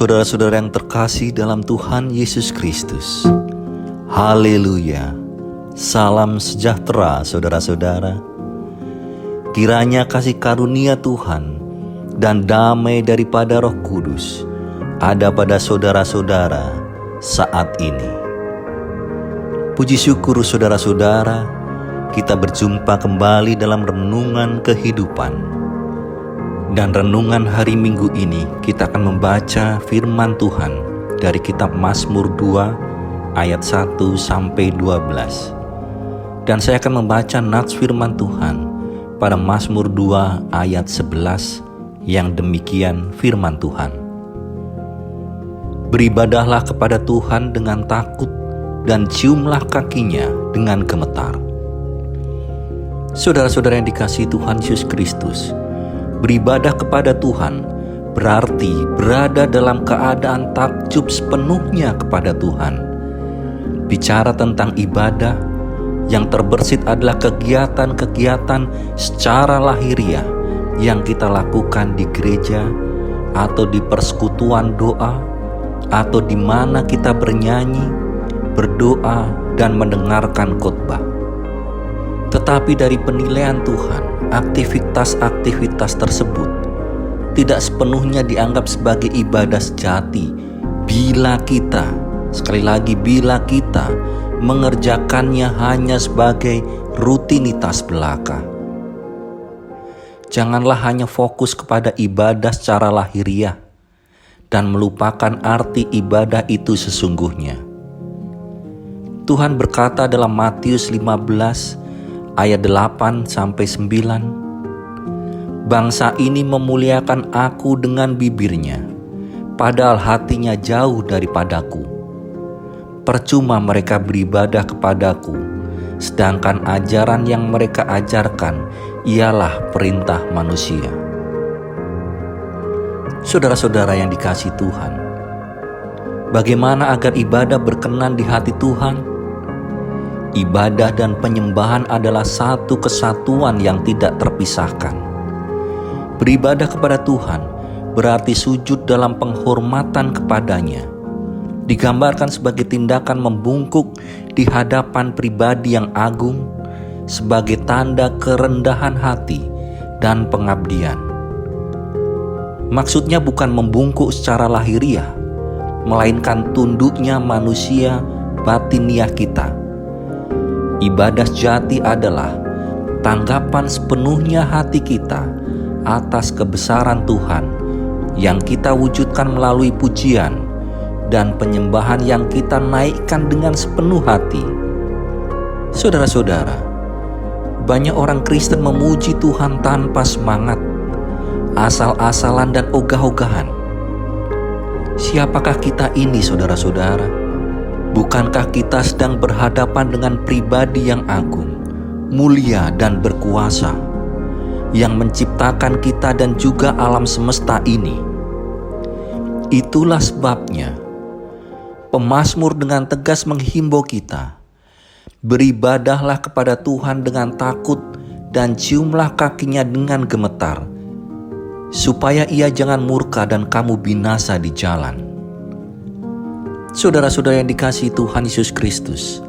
Saudara-saudara yang terkasih dalam Tuhan Yesus Kristus, haleluya. Salam sejahtera saudara-saudara. Kiranya kasih karunia Tuhan dan damai daripada Roh Kudus ada pada saudara-saudara saat ini. Puji syukur saudara-saudara, kita berjumpa kembali dalam renungan kehidupan. Dan renungan hari Minggu ini kita akan membaca firman Tuhan dari kitab Mazmur 2 ayat 1 sampai 12. Dan saya akan membaca nats firman Tuhan pada Mazmur 2 ayat 11 yang demikian firman Tuhan. Beribadahlah kepada Tuhan dengan takut dan ciumlah kakinya dengan gemetar. Saudara-saudara yang dikasihi Tuhan Yesus Kristus, beribadah kepada Tuhan berarti berada dalam keadaan takjub sepenuhnya kepada Tuhan. Bicara tentang ibadah, yang terbersit adalah kegiatan-kegiatan secara lahiriah yang kita lakukan di gereja atau di persekutuan doa atau di mana kita bernyanyi, berdoa dan mendengarkan khotbah. Tetapi dari penilaian Tuhan, aktivitas-aktivitas tersebut tidak sepenuhnya dianggap sebagai ibadah sejati bila kita, sekali lagi bila kita mengerjakannya hanya sebagai rutinitas belaka. Janganlah hanya fokus kepada ibadah secara lahiriah dan melupakan arti ibadah itu sesungguhnya. Tuhan berkata dalam Matius 15 ayat 8 sampai 9, bangsa ini memuliakan aku dengan bibirnya, padahal hatinya jauh daripadaku. Percuma mereka beribadah kepadaku, sedangkan ajaran yang mereka ajarkan ialah perintah manusia. Saudara-saudara yang dikasihi Tuhan, bagaimana agar ibadah berkenan di hati Tuhan? Ibadah dan penyembahan adalah satu kesatuan yang tidak terpisahkan. Beribadah kepada Tuhan berarti sujud dalam penghormatan kepadanya. Digambarkan sebagai tindakan membungkuk di hadapan pribadi yang agung sebagai tanda kerendahan hati dan pengabdian. Maksudnya bukan membungkuk secara lahiriah, melainkan tunduknya manusia batiniah kita. Ibadah sejati adalah tanggapan sepenuhnya hati kita atas kebesaran Tuhan yang kita wujudkan melalui pujian dan penyembahan yang kita naikkan dengan sepenuh hati. Saudara-saudara, banyak orang Kristen memuji Tuhan tanpa semangat, asal-asalan dan ogah-ogahan. Siapakah kita ini, saudara-saudara? Bukankah kita sedang berhadapan dengan pribadi yang agung, mulia dan berkuasa, yang menciptakan kita dan juga alam semesta ini? Itulah sebabnya pemazmur dengan tegas menghimbau kita, beribadahlah kepada Tuhan dengan takut dan ciumlah kakinya dengan gemetar, supaya ia jangan murka dan kamu binasa di jalan. Saudara-saudara yang dikasihi Tuhan Yesus Kristus,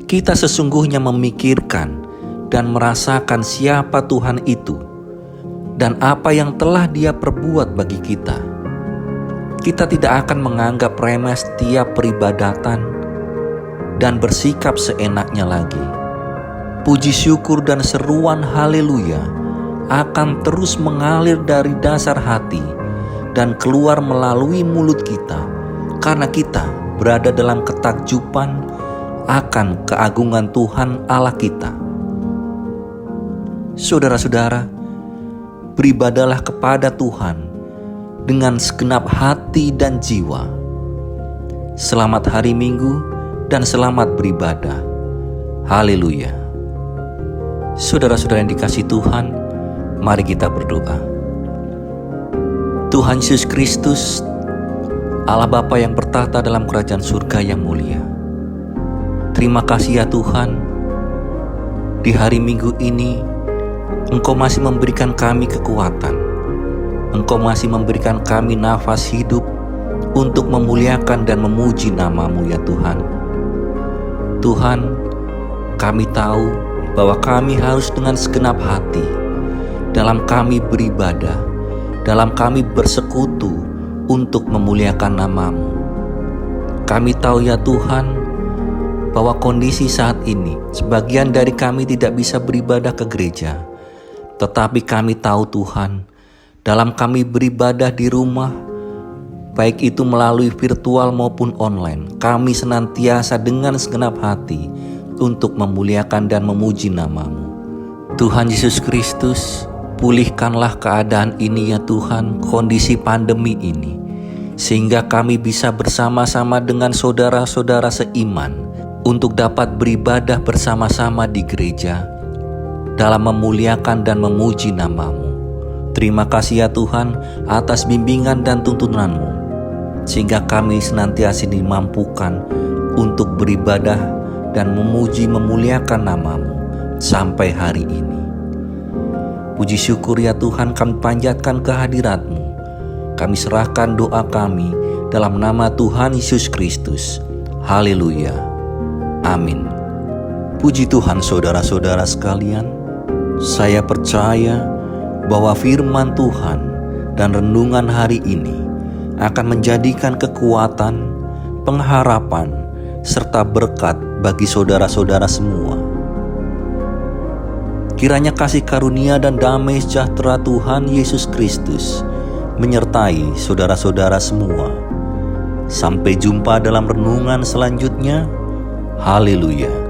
kita sesungguhnya memikirkan dan merasakan siapa Tuhan itu dan apa yang telah Dia perbuat bagi kita. Kita tidak akan menganggap remeh setiap peribadatan dan bersikap seenaknya lagi. Puji syukur dan seruan haleluya akan terus mengalir dari dasar hati dan keluar melalui mulut kita, karena kita berada dalam ketakjuban akan keagungan Tuhan Allah kita. Saudara-saudara, beribadahlah kepada Tuhan dengan segenap hati dan jiwa. Selamat hari Minggu dan selamat beribadah. Haleluya. Saudara-saudara yang dikasihi Tuhan, mari kita berdoa. Tuhan Yesus Kristus, Allah Bapa yang bertahta dalam kerajaan surga yang mulia, terima kasih ya Tuhan, di hari Minggu ini Engkau masih memberikan kami kekuatan, Engkau masih memberikan kami nafas hidup untuk memuliakan dan memuji nama-Mu ya Tuhan. Tuhan, kami tahu bahwa kami harus dengan segenap hati dalam kami beribadah, dalam kami bersekutu untuk memuliakan nama-Mu. Kami tahu ya Tuhan, bahwa kondisi saat ini sebagian dari kami tidak bisa beribadah ke gereja. Tetapi kami tahu Tuhan, dalam kami beribadah di rumah, baik itu melalui virtual maupun online, kami senantiasa dengan segenap hati untuk memuliakan dan memuji nama-Mu. Tuhan Yesus Kristus, pulihkanlah keadaan ini ya Tuhan, kondisi pandemi ini, sehingga kami bisa bersama-sama dengan saudara-saudara seiman untuk dapat beribadah bersama-sama di gereja dalam memuliakan dan memuji nama-Mu. Terima kasih ya Tuhan atas bimbingan dan tuntunan-Mu, sehingga kami senantiasa dimampukan untuk beribadah dan memuji memuliakan nama-Mu sampai hari ini. Puji syukur ya Tuhan, kami panjatkan kehadirat-Mu. Kami serahkan doa kami dalam nama Tuhan Yesus Kristus. Haleluya. Amin. Puji Tuhan saudara-saudara sekalian, saya percaya bahwa firman Tuhan dan renungan hari ini akan menjadikan kekuatan, pengharapan, serta berkat bagi saudara-saudara semua. Kiranya kasih karunia dan damai sejahtera Tuhan Yesus Kristus menyertai saudara-saudara semua. Sampai jumpa dalam renungan selanjutnya. Haleluya.